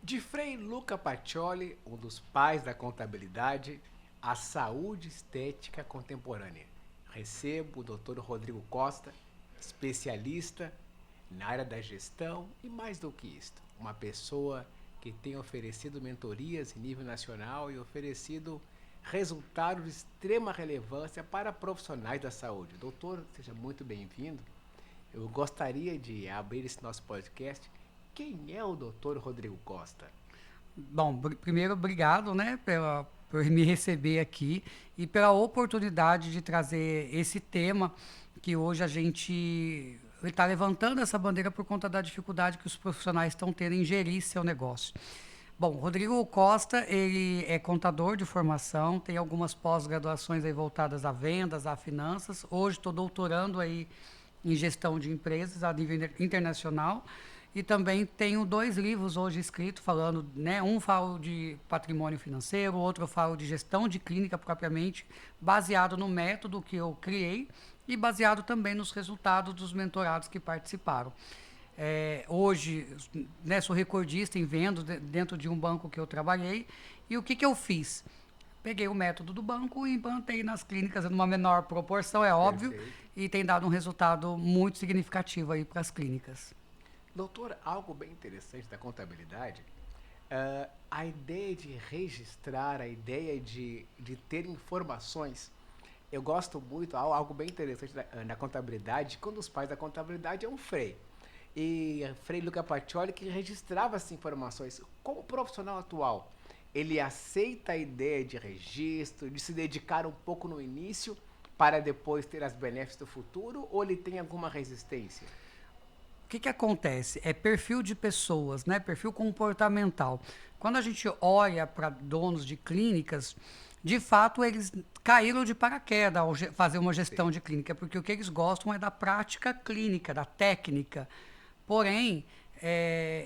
De Frei Luca Pacioli, um dos pais da contabilidade, à saúde estética contemporânea. Recebo o Dr. Rodrigo Costa, especialista na área da gestão e mais do que isto, uma pessoa que tem oferecido mentorias em nível nacional e oferecido resultados de extrema relevância para profissionais da saúde. Doutor, seja muito bem-vindo. Eu gostaria de abrir esse nosso podcast. Quem é o Dr. Rodrigo Costa? Bom, primeiro, obrigado, né, por me receber aqui e pela oportunidade de trazer esse tema que hoje a gente está levantando essa bandeira por conta da dificuldade que os profissionais estão tendo em gerir seu negócio. Bom, Rodrigo Costa, ele é contador de formação, tem algumas pós-graduações aí voltadas a vendas, a finanças. Hoje estou doutorando aí em gestão de empresas a nível internacional. E também tenho 2 livros hoje escritos falando, né? Um falo de patrimônio financeiro, o outro eu falo de gestão de clínica propriamente, baseado no método que eu criei e baseado também nos resultados dos mentorados que participaram. Hoje, né, sou recordista em vendas dentro de um banco que eu trabalhei. E o que, que eu fiz? Peguei o método do banco e implantei nas clínicas numa menor proporção, é óbvio, Perfeito. e tem dado um resultado muito significativo aí para as clínicas. Doutor, algo bem interessante da contabilidade, a ideia de registrar, a ideia de ter informações. Eu gosto muito, algo bem interessante na contabilidade, quando os pais da contabilidade é um Frei. E Frei Luca Pacioli que registrava essas informações. Como profissional atual, ele aceita a ideia de registro, de se dedicar um pouco no início para depois ter as benefícios do futuro, ou ele tem alguma resistência? O que, que acontece? É perfil de pessoas, né? Perfil comportamental. Quando a gente olha para donos de clínicas, de fato eles caíram de paraquedas ao fazer uma gestão Sim. de clínica, porque o que eles gostam é da prática clínica, da técnica. Porém,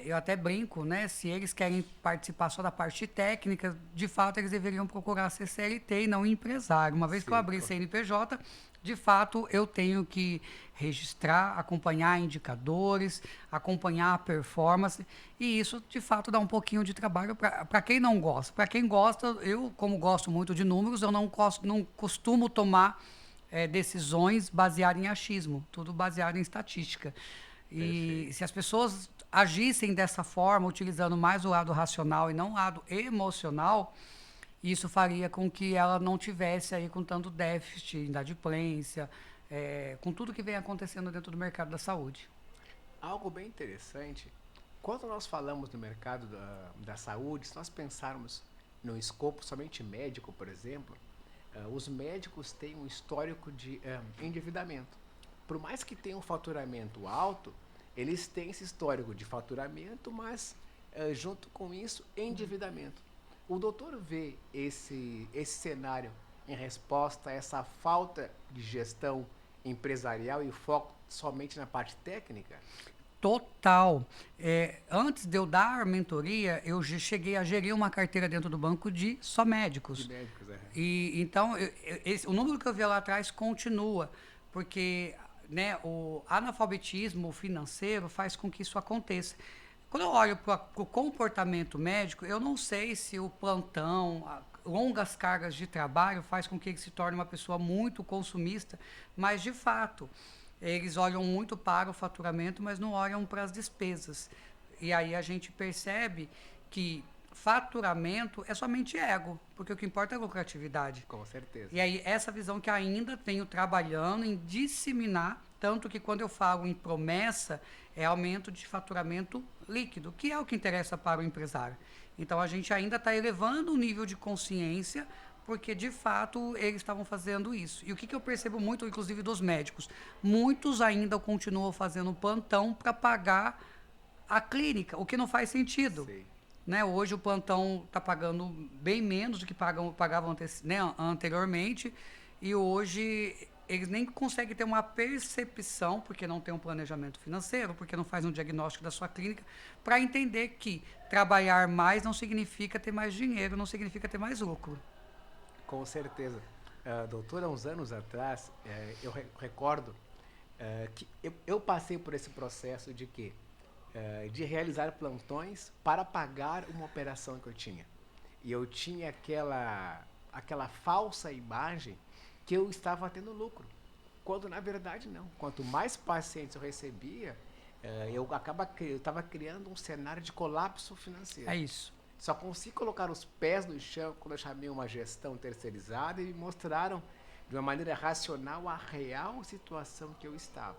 eu até brinco, né? Se eles querem participar só da parte técnica, de fato eles deveriam procurar ser CLT e não empresário. Uma vez que eu Sim, abri CNPJ, de fato eu tenho que registrar, acompanhar indicadores, acompanhar a performance, e isso de fato dá um pouquinho de trabalho para quem não gosta. Para quem gosta, eu, como gosto muito de números, eu não costumo tomar decisões baseadas em achismo, tudo baseado em estatística. E perfeito. se as pessoas agissem dessa forma, utilizando mais o lado racional e não o lado emocional, isso faria com que ela não tivesse aí com tanto déficit, inadimplência, com tudo que vem acontecendo dentro do mercado da saúde. Algo bem interessante, quando nós falamos do mercado da saúde, se nós pensarmos no escopo somente médico, por exemplo, os médicos têm um histórico de endividamento. Por mais que tenham um faturamento alto, eles têm esse histórico de faturamento, mas junto com isso, endividamento. O doutor vê esse cenário em resposta a essa falta de gestão empresarial e foco somente na parte técnica? Total. Antes de eu dar mentoria, eu cheguei a gerir uma carteira dentro do banco de só De médicos. médicos, é. E então o número que eu vi lá atrás continua, porque né, o analfabetismo financeiro faz com que isso aconteça. Quando eu olho para o comportamento médico, eu não sei se o plantão, longas cargas de trabalho faz com que ele se torne uma pessoa muito consumista, mas de fato eles olham muito para o faturamento, mas não olham para as despesas. E aí a gente percebe que faturamento é somente ego, porque o que importa é a lucratividade. Com certeza. E aí essa visão que ainda tenho trabalhando em disseminar, tanto que quando eu falo em promessa, é aumento de faturamento líquido, que é o que interessa para o empresário. Então a gente ainda está elevando o nível de consciência, porque de fato eles estavam fazendo isso. E o que, que eu percebo muito, inclusive dos médicos? Muitos ainda continuam fazendo plantão para pagar a clínica, o que não faz sentido. Sei. Né? Hoje o plantão está pagando bem menos do que pagavam né, anteriormente, e hoje eles nem conseguem ter uma percepção, porque não tem um planejamento financeiro, porque não faz um diagnóstico da sua clínica, para entender que trabalhar mais não significa ter mais dinheiro, não significa ter mais lucro. Com certeza. Doutor, há uns anos atrás, eu recordo que eu passei por esse processo de que de realizar plantões para pagar uma operação que eu tinha. E eu tinha aquela falsa imagem que eu estava tendo lucro, quando na verdade não. Quanto mais pacientes eu recebia, eu estava criando um cenário de colapso financeiro. É isso. Só consegui colocar os pés no chão quando eu chamei uma gestão terceirizada e me mostraram de uma maneira racional a real situação que eu estava.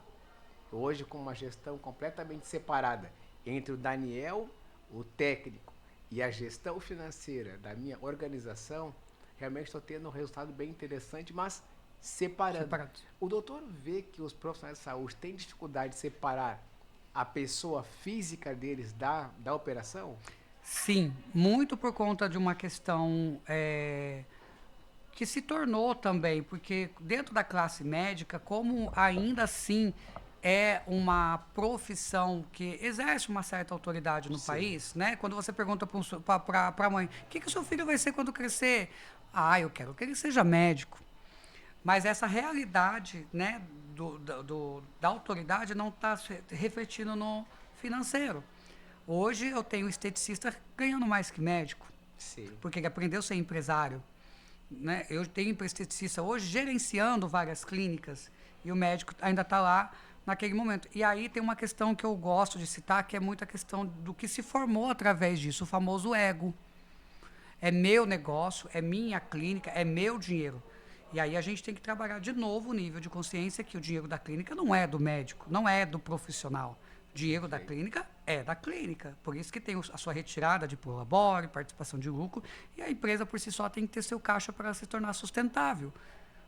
Hoje, com uma gestão completamente separada entre o Daniel, o técnico, e a gestão financeira da minha organização, realmente estou tendo um resultado bem interessante, mas separando. Separado. O doutor vê que os profissionais de saúde têm dificuldade de separar a pessoa física deles da operação? Sim, muito por conta de uma questão que se tornou também, porque dentro da classe médica, como ainda assim é uma profissão que exerce uma certa autoridade no Sim. país, né? Quando você pergunta para a mãe, o que o seu filho vai ser quando crescer? Ah, eu quero que ele seja médico. Mas essa realidade, né, da autoridade não está refletindo no financeiro. Hoje eu tenho esteticista ganhando mais que médico, Sim. porque ele aprendeu a ser empresário. Né? Eu tenho esteticista hoje gerenciando várias clínicas e o médico ainda está lá naquele momento. E aí tem uma questão que eu gosto de citar, que é muito a questão do que se formou através disso, o famoso ego. É meu negócio, é minha clínica, é meu dinheiro. E aí a gente tem que trabalhar de novo o nível de consciência que o dinheiro da clínica não é do médico, não é do profissional. O dinheiro da clínica é da clínica. Por isso que tem a sua retirada de prolabore, participação de lucro, e a empresa por si só tem que ter seu caixa para se tornar sustentável.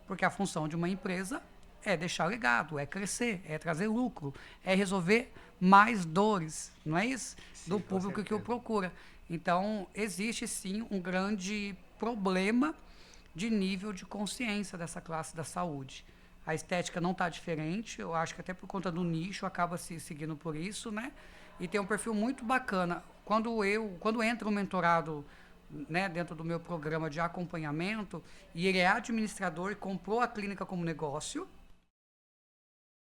Porque a função de uma empresa é deixar legado, é crescer, é trazer lucro, é resolver mais dores, não é isso? Sim, Do com público que o certeza. procura. Então, existe sim um grande problema de nível de consciência dessa classe da saúde. A estética não está diferente, eu acho que até por conta do nicho acaba se seguindo por isso, né? E tem um perfil muito bacana. Quando entra um mentorado, né, dentro do meu programa de acompanhamento, e ele é administrador e comprou a clínica como negócio,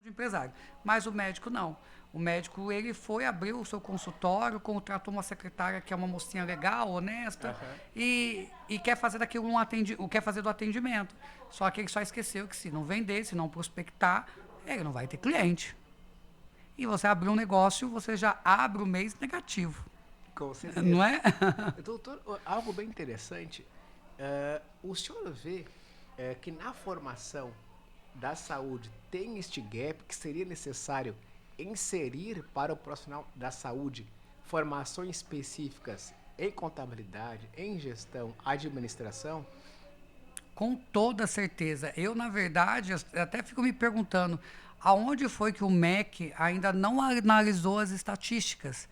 de empresário. Mas o médico não. O médico, ele foi, abriu o seu consultório, contratou uma secretária que é uma mocinha legal, honesta, Aham. e quer fazer daquilo quer fazer do atendimento. Só que ele só esqueceu que se não vender, se não prospectar, ele não vai ter cliente. E você abrir um negócio, você já abre o mês negativo, Com certeza. não é? Doutor, algo bem interessante. O senhor vê que na formação da saúde tem este gap que seria necessário inserir para o profissional da saúde formações específicas em contabilidade, em gestão, administração? Com toda certeza. Eu, na verdade, até fico me perguntando aonde foi que o MEC ainda não analisou as estatísticas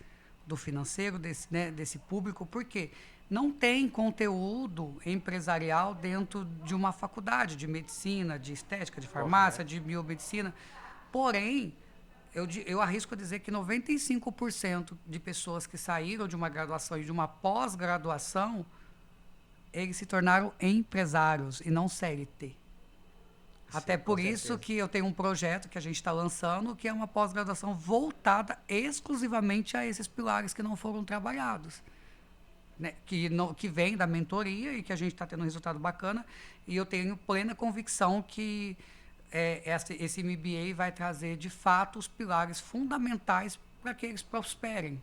do financeiro desse público, porque não tem conteúdo empresarial dentro de uma faculdade de medicina, de estética, de farmácia, Correto. de biomedicina. Porém, eu arrisco a dizer que 95% de pessoas que saíram de uma graduação e de uma pós-graduação, eles se tornaram empresários e não CLT. Até Sim, com por isso certeza. que eu tenho um projeto que a gente está lançando, que é uma pós-graduação voltada exclusivamente a esses pilares que não foram trabalhados. Né? Que vem da mentoria e que a gente está tendo um resultado bacana. E eu tenho plena convicção que esse MBA vai trazer, de fato, os pilares fundamentais para que eles prosperem.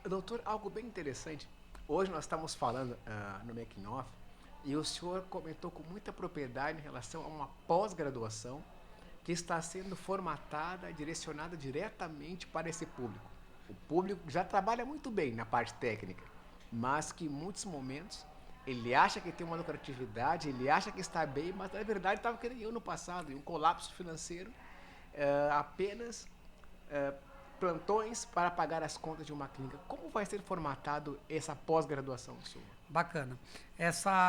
Doutor, algo bem interessante. Hoje nós estamos falando no Making Off e o senhor comentou com muita propriedade em relação a uma pós-graduação que está sendo formatada, direcionada diretamente para esse público. O público já trabalha muito bem na parte técnica, mas que em muitos momentos ele acha que tem uma lucratividade, ele acha que está bem, mas na verdade estava querendo eu no passado, em um colapso financeiro, apenas plantões para pagar as contas de uma clínica. Como vai ser formatado essa pós-graduação sua? Bacana.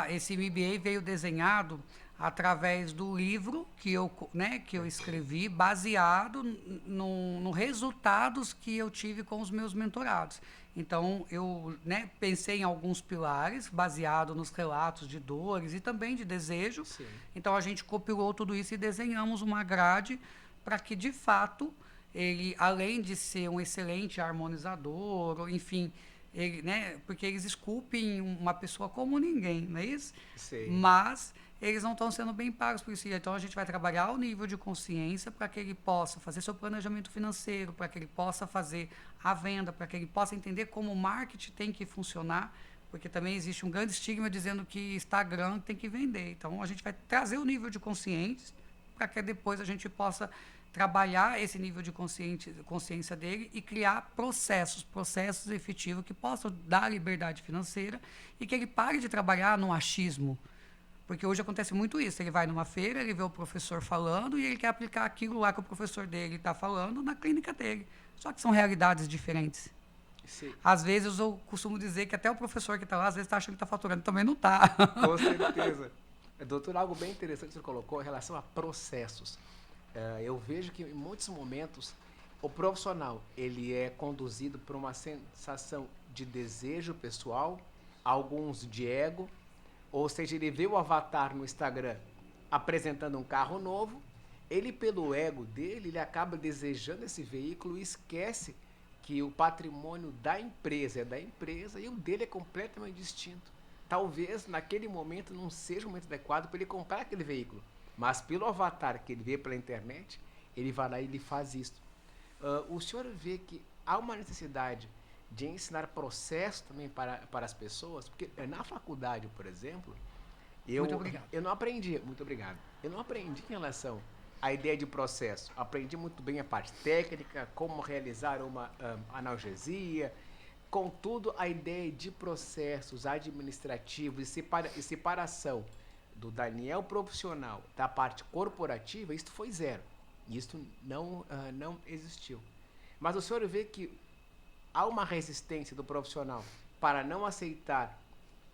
Esse MBA veio desenhado através do livro que eu escrevi, baseado no resultados que eu tive com os meus mentorados. Então, eu pensei em alguns pilares, baseado nos relatos de dores e também de desejo. Sim. Então, a gente compilou tudo isso e desenhamos uma grade para que, de fato, ele, além de ser um excelente harmonizador, ou, enfim, ele, né, porque eles esculpem uma pessoa como ninguém, não é isso? Sei. Mas eles não estão sendo bem pagos por isso. Então a gente vai trabalhar o nível de consciência para que ele possa fazer seu planejamento financeiro, para que ele possa fazer a venda, para que ele possa entender como o marketing tem que funcionar, porque também existe um grande estigma dizendo que Instagram tem que vender. Então a gente vai trazer o nível de consciência para que depois a gente possa trabalhar esse nível de consciência dele e criar processos efetivos que possam dar liberdade financeira e que ele pare de trabalhar no achismo. Porque hoje acontece muito isso. Ele vai numa feira, ele vê o professor falando e ele quer aplicar aquilo lá que o professor dele está falando na clínica dele. Só que são realidades diferentes. Sim. Às vezes eu costumo dizer que até o professor que está lá, às vezes está achando que está faturando, também não está. Com certeza. Doutor, algo bem interessante que você colocou em relação a processos. Eu vejo que em muitos momentos o profissional ele é conduzido por uma sensação de desejo pessoal, alguns de ego, ou seja, ele vê o avatar no Instagram apresentando um carro novo, ele pelo ego dele, ele acaba desejando esse veículo e esquece que o patrimônio da empresa é da empresa e o dele é completamente distinto. Talvez naquele momento não seja o momento adequado para ele comprar aquele veículo, mas pelo avatar que ele vê pela internet, ele vai lá e ele faz isso. O senhor vê que há uma necessidade de ensinar processo também para as pessoas, porque na faculdade, por exemplo, Muito obrigado. eu não aprendi, muito obrigado, eu não aprendi em relação à ideia de processo, aprendi muito bem a parte técnica, como realizar uma analgesia, contudo a ideia de processos administrativos e separação do Daniel profissional da parte corporativa, isso foi zero, isso não existiu. Mas o senhor vê que há uma resistência do profissional para não aceitar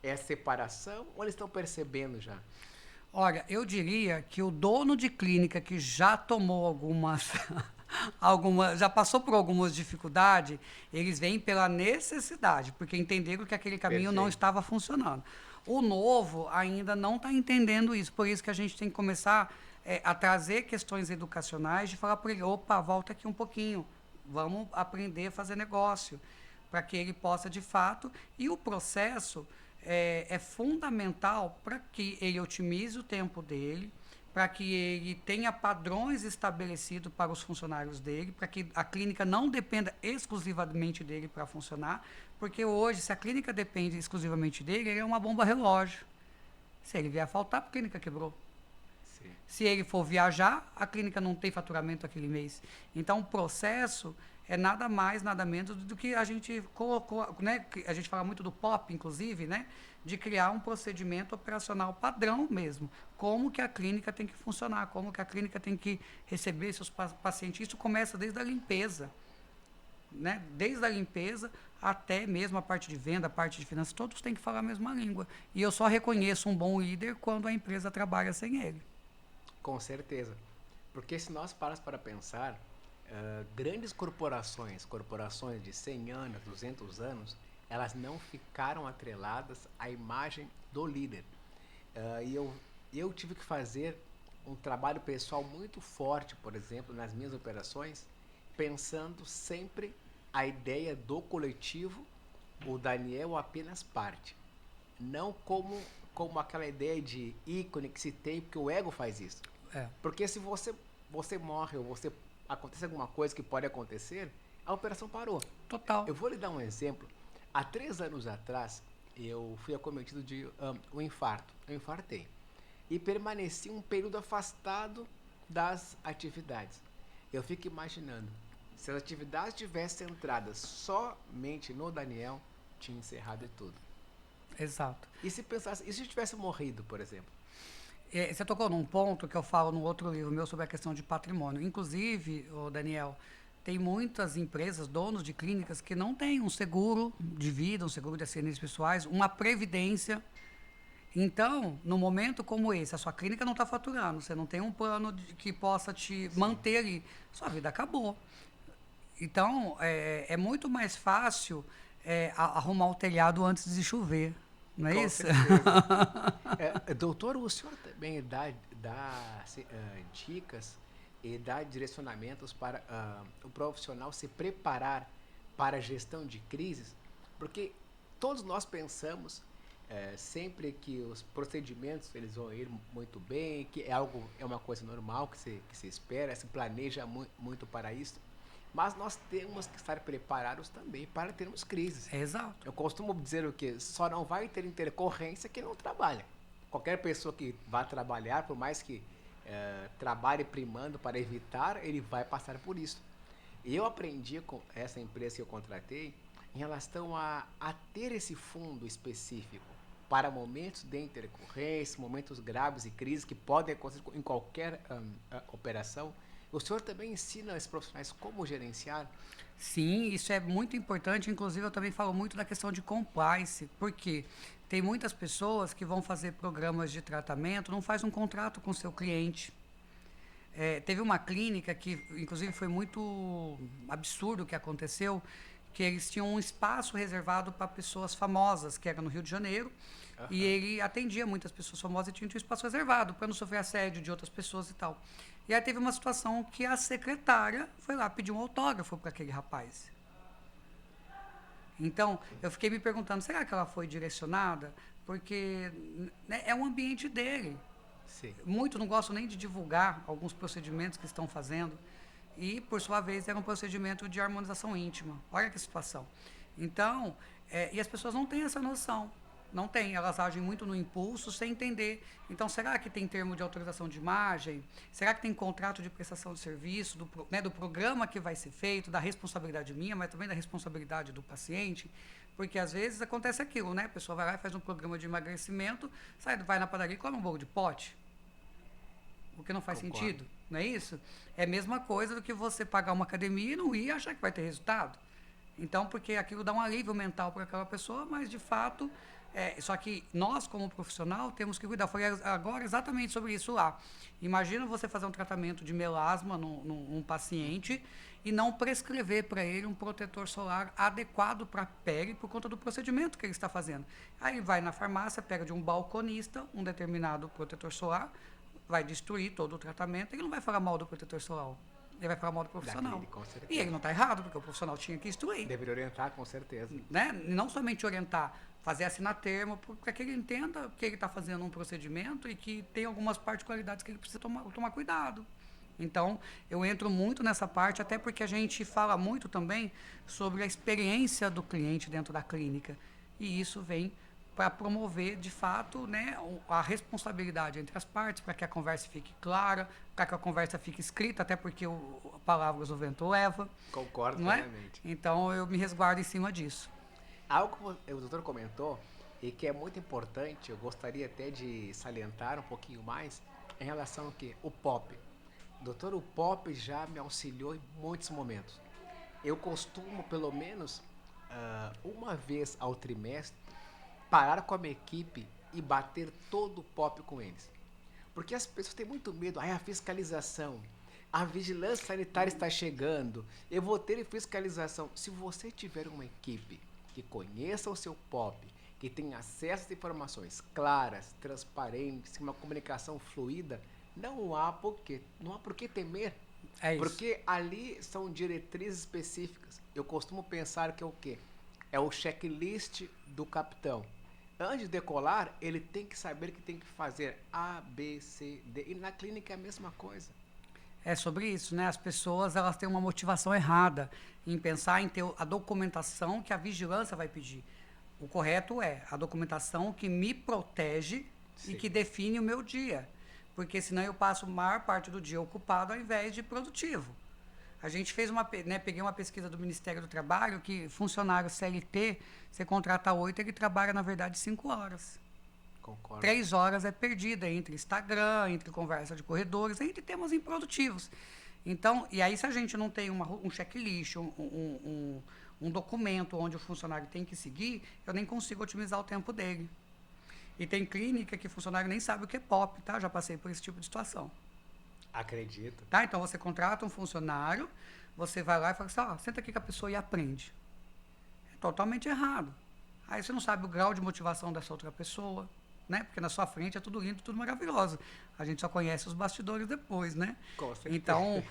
essa separação ou eles estão percebendo já? Olha, eu diria que o dono de clínica que já tomou já passou por algumas dificuldades, eles vêm pela necessidade, porque entenderam que aquele caminho não Perfeito. estava funcionando. O novo ainda não está entendendo isso, por isso que a gente tem que começar a trazer questões educacionais de falar para ele, opa, volta aqui um pouquinho, vamos aprender a fazer negócio, para que ele possa de fato, e o processo é fundamental para que ele otimize o tempo dele, para que ele tenha padrões estabelecidos para os funcionários dele, para que a clínica não dependa exclusivamente dele para funcionar, porque hoje, se a clínica depende exclusivamente dele, ele é uma bomba relógio. Se ele vier a faltar, a clínica quebrou. Sim. Se ele for viajar, a clínica não tem faturamento aquele mês. Então, o processo é nada mais, nada menos do que a gente colocou, né? A gente fala muito do POP, inclusive, né? De criar um procedimento operacional padrão mesmo. Como que a clínica tem que funcionar, como que a clínica tem que receber seus pacientes. Isso começa desde a limpeza, né? Desde a limpeza até mesmo a parte de venda, a parte de finanças, todos têm que falar a mesma língua. E eu só reconheço um bom líder quando a empresa trabalha sem ele. Com certeza. Porque se nós pararmos para pensar, grandes corporações de 100 anos, 200 anos, elas não ficaram atreladas à imagem do líder. E eu tive que fazer um trabalho pessoal muito forte, por exemplo, nas minhas operações, pensando sempre a ideia do coletivo, o Daniel apenas parte. Não como aquela ideia de ícone que se tem, porque o ego faz isso. É. Porque se você morre ou acontece alguma coisa que pode acontecer, a operação parou. Total. Eu vou lhe dar um exemplo. Há 3 anos atrás, eu fui acometido de um infarto. Eu infartei. E permaneci um período afastado das atividades. Eu fico imaginando, se as atividades tivessem centradas somente no Daniel, tinha encerrado tudo. Exato. E se pensasse, e se eu tivesse morrido, por exemplo? Você tocou num ponto que eu falo no outro livro meu sobre a questão de patrimônio. Inclusive, Daniel, tem muitas empresas, donos de clínicas, que não têm um seguro de vida, um seguro de acidentes pessoais, uma previdência. Então, no momento como esse, a sua clínica não está faturando, você não tem um plano que possa te manter ali, sua vida acabou. Então, é muito mais fácil arrumar o telhado antes de chover, não é Com isso? certeza. Doutor, o senhor também dá dicas e dar direcionamentos para o profissional se preparar para a gestão de crises, porque todos nós pensamos sempre que os procedimentos eles vão ir muito bem, que é uma coisa normal que se espera, se planeja muito para isso, mas nós temos que estar preparados também para termos crises. Exato. Eu costumo dizer o que só não vai ter intercorrência quem não trabalha. Qualquer pessoa que vá trabalhar, por mais que trabalhe primando para evitar, ele vai passar por isso. E eu aprendi com essa empresa que eu contratei em relação a ter esse fundo específico para momentos de intercorrência, momentos graves e crises que podem acontecer em qualquer operação. O senhor também ensina aos profissionais como gerenciar? Sim, isso é muito importante. Inclusive, eu também falo muito da questão de compliance, porque tem muitas pessoas que vão fazer programas de tratamento, não faz um contrato com o seu cliente. Teve uma clínica que, inclusive, foi muito absurdo o que aconteceu, que eles tinham um espaço reservado para pessoas famosas, que era no Rio de Janeiro, e ele atendia muitas pessoas famosas e tinha um espaço reservado para não sofrer assédio de outras pessoas e tal. E aí teve uma situação que a secretária foi lá pedir um autógrafo para aquele rapaz. Então, eu fiquei me perguntando, será que ela foi direcionada? Porque né, é um ambiente dele. Sim. Muitos não gostam nem de divulgar alguns procedimentos que estão fazendo. E, por sua vez, era um procedimento de harmonização íntima. Olha que situação. Então, e as pessoas não têm essa noção. Não tem, elas agem muito no impulso, sem entender. Então, será que tem termo de autorização de imagem? Será que tem contrato de prestação de serviço, do programa que vai ser feito, da responsabilidade minha, mas também da responsabilidade do paciente? Porque, às vezes, acontece aquilo, né? A pessoa vai lá e faz um programa de emagrecimento, vai na padaria e come um bolo de pote. O que não faz Concordo. sentido, não é isso? É a mesma coisa do que você pagar uma academia e não ir e achar que vai ter resultado. Então, porque aquilo dá um alívio mental para aquela pessoa, mas, de fato... só que nós, como profissional, temos que cuidar. Foi agora exatamente sobre isso lá. Imagina você fazer um tratamento de melasma num paciente e não prescrever para ele um protetor solar adequado para a pele por conta do procedimento que ele está fazendo. Aí vai na farmácia, pega de um balconista um determinado protetor solar, vai destruir todo o tratamento e ele não vai falar mal do protetor solar. Ele vai falar mal do profissional. Daquele, com certeza. E ele não está errado, porque o profissional tinha que instruir. Deveria orientar, com certeza. Né? Não somente orientar, fazer assinar termo, para que ele entenda que ele está fazendo um procedimento e que tem algumas particularidades que ele precisa tomar cuidado. Então, eu entro muito nessa parte, até porque a gente fala muito também sobre a experiência do cliente dentro da clínica. E isso vem para promover, de fato, né, a responsabilidade entre as partes, para que a conversa fique clara, para que a conversa fique escrita, até porque palavras o vento leva. Concordo não plenamente. Então, eu me resguardo em cima disso. Algo que o doutor comentou e que é muito importante, eu gostaria até de salientar um pouquinho mais, em relação ao que? O POP. Doutor, o POP já me auxiliou em muitos momentos. Eu costumo, pelo menos, uma vez ao trimestre, parar com a minha equipe e bater todo o POP com eles. Porque as pessoas têm muito medo, a fiscalização, a vigilância sanitária está chegando, eu vou ter fiscalização. Se você tiver uma equipe que conheça o seu POP, que tenha acesso às informações claras, transparentes, uma comunicação fluida, não há por que temer. É isso. Porque ali são diretrizes específicas. Eu costumo pensar que é o quê? É o checklist do capitão. Antes de decolar, ele tem que saber que tem que fazer A, B, C, D. E na clínica é a mesma coisa. É sobre isso, né? As pessoas elas têm uma motivação errada em pensar em ter a documentação que a vigilância vai pedir. O correto é a documentação que me protege Sim. e que define o meu dia. Porque senão eu passo a maior parte do dia ocupado ao invés de produtivo. A gente fez peguei uma pesquisa do Ministério do Trabalho que funcionário CLT, você contrata 8, ele trabalha, na verdade, 5 horas. Concordo. 3 horas é perdida entre Instagram, entre conversa de corredores, entre temas improdutivos. Então, e aí se a gente não tem um checklist, um documento onde o funcionário tem que seguir, eu nem consigo otimizar o tempo dele. E tem clínica que o funcionário nem sabe o que é POP, tá? Já passei por esse tipo de situação. Acredito. Tá? Então, você contrata um funcionário, você vai lá e fala assim, senta aqui com a pessoa e aprende. É totalmente errado. Aí você não sabe o grau de motivação dessa outra pessoa. né? Porque na sua frente é tudo lindo, tudo maravilhoso. A gente só conhece os bastidores depois, né? Com certeza. Então,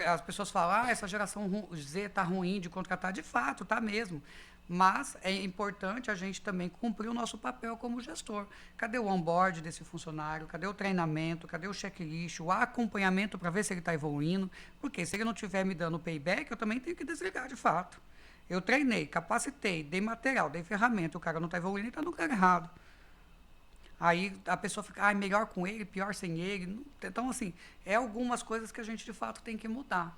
as pessoas falam, essa geração Z tá ruim de contratar. De fato, tá mesmo. Mas é importante a gente também cumprir o nosso papel como gestor. Cadê o onboard desse funcionário? Cadê o treinamento? Cadê o checklist? O acompanhamento para ver se ele está evoluindo? Porque se ele não estiver me dando payback, eu também tenho que desligar de fato. Eu treinei, capacitei, dei material, dei ferramenta, o cara não está evoluindo e está no lugar errado. Aí a pessoa fica, melhor com ele, pior sem ele. Então, assim, é algumas coisas que a gente de fato tem que mudar.